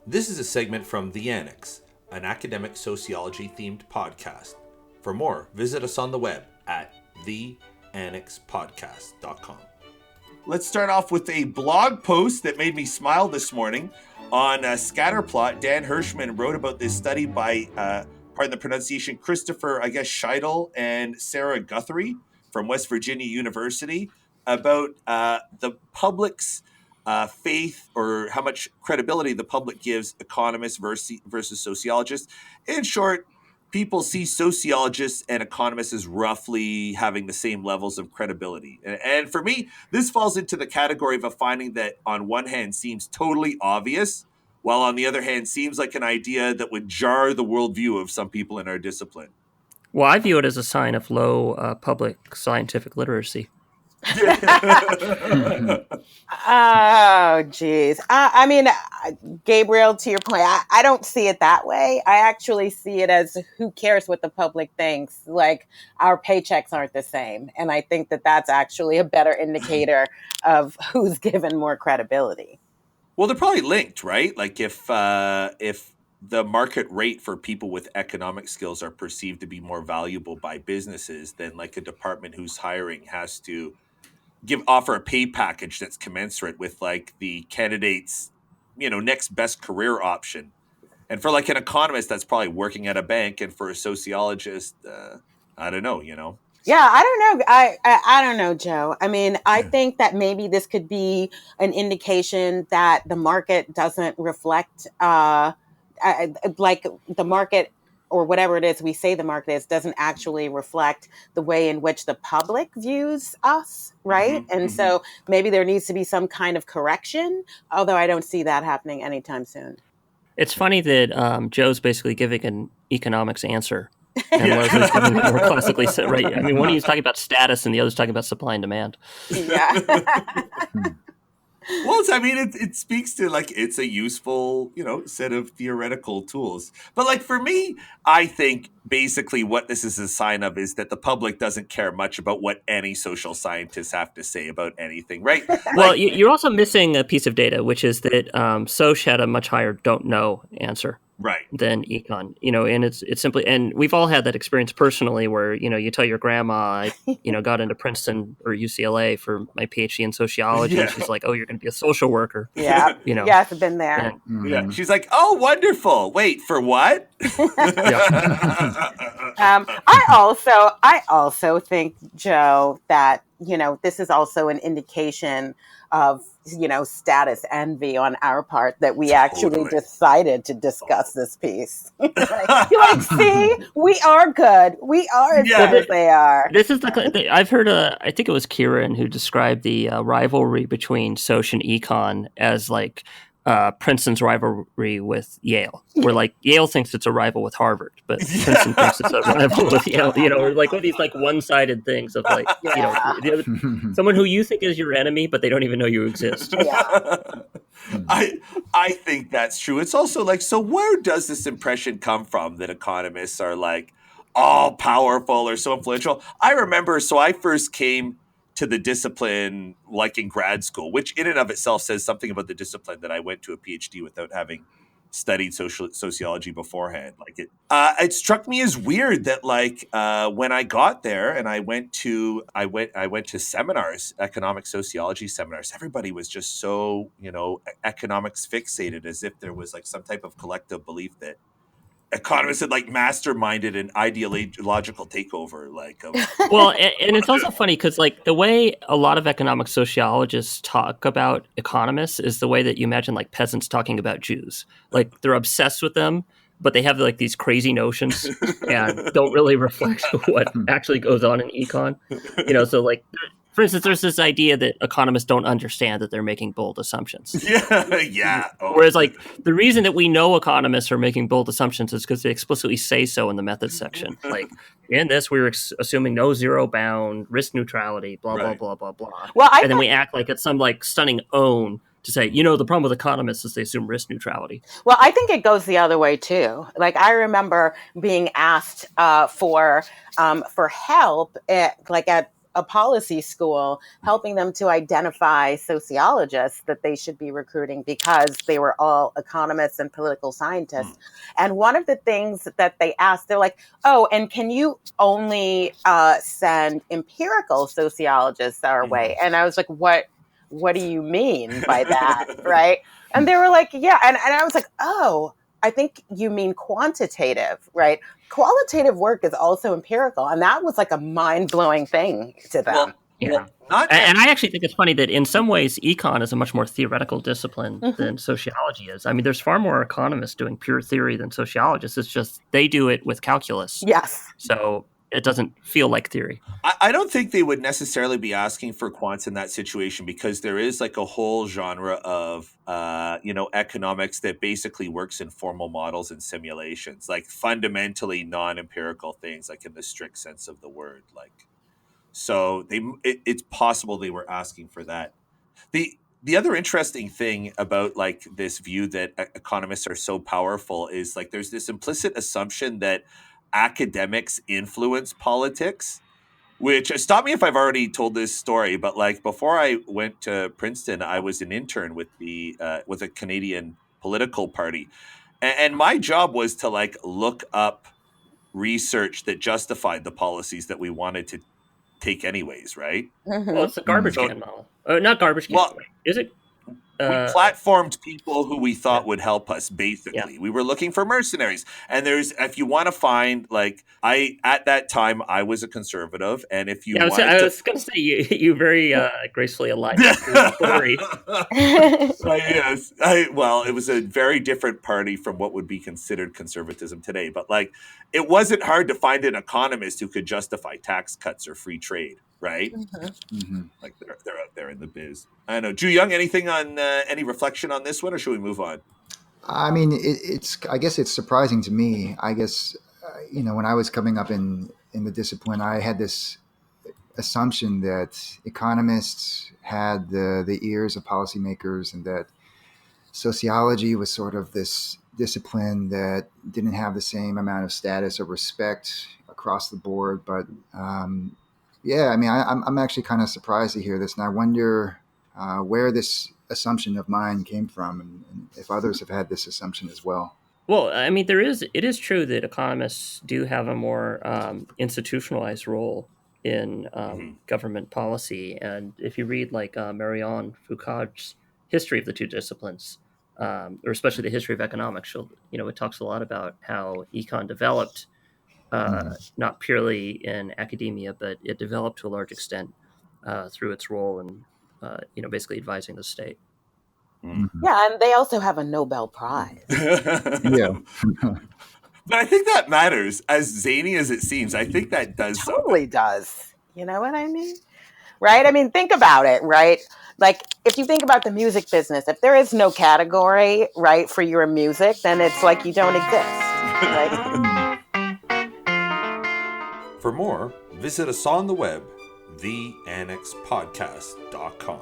This is a segment from The Annex, an academic sociology-themed podcast. For more, visit us on the web at theannexpodcast.com. Let's start off with a blog post that made me smile this morning. On Scatterplot, Dan Hirschman wrote about this study by, pardon the pronunciation, Christopher, Scheidel and Sarah Guthrie from West Virginia University about the public's faith, or how much credibility the public gives economists versus sociologists. In short, people see sociologists and economists as roughly having the same levels of credibility. And for me, this falls into the category of a finding that on one hand seems totally obvious, while on the other hand seems like an idea that would jar the worldview of some people in our discipline. Well, I view it as a sign of low public scientific literacy. Oh, geez. I mean, Gabriel, to your point, I don't see it that way. I actually see it as who cares what the public thinks. Like, our paychecks aren't the same. And I think that that's actually a better indicator of who's given more credibility. Well, they're probably linked, right? Like if the market rate for people with economic skills are perceived to be more valuable by businesses, then like a department who's hiring has to offer a pay package that's commensurate with like the candidate's, next best career option. And for like an economist, that's probably working at a bank, and for a sociologist, I don't know, Yeah, I don't know. I don't know, Joe. I mean, I think that maybe this could be an indication that the market doesn't reflect, like the market or whatever it is we say the market is doesn't actually reflect the way in which the public views us, right? And so maybe there needs to be some kind of correction, although I don't see that happening anytime soon. It's funny that Joe's basically giving an economics answer. And Leslie's giving more classically, right? I mean, one of you's talking about status and the other's talking about supply and demand. Yeah. Well, it speaks to like it's a useful, set of theoretical tools. But like for me, I think basically what this is a sign of is that the public doesn't care much about what any social scientists have to say about anything, right? Well, you're also missing a piece of data, which is that Soch had a much higher don't know answer. Right. Than econ, and it's simply, and we've all had that experience personally where, you tell your grandma, I, got into Princeton or UCLA for my PhD in sociology. And she's like, oh, you're going to be a social worker. Yeah. Yeah, I've been there. Yeah. She's like, oh, wonderful. Wait, for what? I also think, Joe, that, this is also an indication of, status envy on our part that we actually decided to discuss this piece. See, we are good. We are as good as they are. This is I've heard, I think it was Kieran who described the rivalry between Soch and econ as like Princeton's rivalry with Yale, where like Yale thinks it's a rival with Harvard, but Princeton thinks it's a rival with Yale, or like one of these like one-sided things of like, someone who you think is your enemy, but they don't even know you exist. Yeah. I think that's true. It's also like, so where does this impression come from that economists are like all powerful or so influential? I remember, so I first came to the discipline like in grad school, which in and of itself says something about the discipline that I went to a PhD without having studied sociology beforehand. Like it struck me as weird that like when I got there and I went to seminars, economic sociology seminars, everybody was just so, economics fixated, as if there was like some type of collective belief that economists had like masterminded an ideological takeover, well, and it's also funny because like the way a lot of economic sociologists talk about economists is the way that you imagine like peasants talking about Jews. Like they're obsessed with them, but they have like these crazy notions and don't really reflect what actually goes on in econ. So like, for instance, there's this idea that economists don't understand that they're making bold assumptions. Yeah. Whereas, like, the reason that we know economists are making bold assumptions is because they explicitly say so in the methods section. Like, in this, we're assuming no zero bound, risk neutrality, blah, blah, blah, blah, blah. Well, and then we act like it's some, like, stunning own to say, the problem with economists is they assume risk neutrality. Well, I think it goes the other way, too. Like, I remember being asked for help at a policy school, helping them to identify sociologists that they should be recruiting because they were all economists and political scientists. And one of the things that they asked, they're like, oh, and can you only send empirical sociologists our way? And I was like, what do you mean by that? Right. And they were like, yeah. And I was like, oh, I think you mean quantitative, right? Qualitative work is also empirical. And that was like a mind-blowing thing to them. Yeah. And I actually think it's funny that in some ways, econ is a much more theoretical discipline than sociology is. I mean, there's far more economists doing pure theory than sociologists. It's just they do it with calculus. Yes. So it doesn't feel like theory. I don't think they would necessarily be asking for quants in that situation, because there is like a whole genre of, economics that basically works in formal models and simulations, like fundamentally non-empirical things, like in the strict sense of the word. So it's possible they were asking for that. The other interesting thing about like this view that economists are so powerful is like there's this implicit assumption that academics influence politics, which stop me if I've already told this story, but like before I went to Princeton, I was an intern with with a Canadian political party, and my job was to like look up research that justified the policies that we wanted to take anyways, right? Well, it's a garbage can model. Not garbage can. Well, is it? We platformed people who we thought would help us, basically. We were looking for mercenaries. And if you want to find, at that time, I was a conservative. And if you I was going to say, you very gracefully aligned the story. Yes. It was a very different party from what would be considered conservatism today. But it wasn't hard to find an economist who could justify tax cuts or free trade. Right? Like they're out there in the biz. I don't know. Drew Young, anything on any reflection on this one, or should we move on? I mean, I guess it's surprising to me. I guess, when I was coming up in the discipline, I had this assumption that economists had the ears of policymakers, and that sociology was sort of this discipline that didn't have the same amount of status or respect across the board. But yeah, I mean, I'm actually kind of surprised to hear this, and I wonder where this assumption of mine came from, and if others have had this assumption as well. Well, I mean, it is true that economists do have a more institutionalized role in government policy, and if you read Marianne Foucault's history of the two disciplines, or especially the history of economics, it talks a lot about how econ developed. Not purely in academia, but it developed to a large extent through its role in, basically advising the state. Yeah, and they also have a Nobel Prize. Yeah. But I think that matters. As zany as it seems, I think that does. Totally does. You know what I mean? Right? I mean, think about it, right? Like, if you think about the music business, if there is no category, right, for your music, then it's like you don't exist, right? For more, visit us on the web, theannexpodcast.com.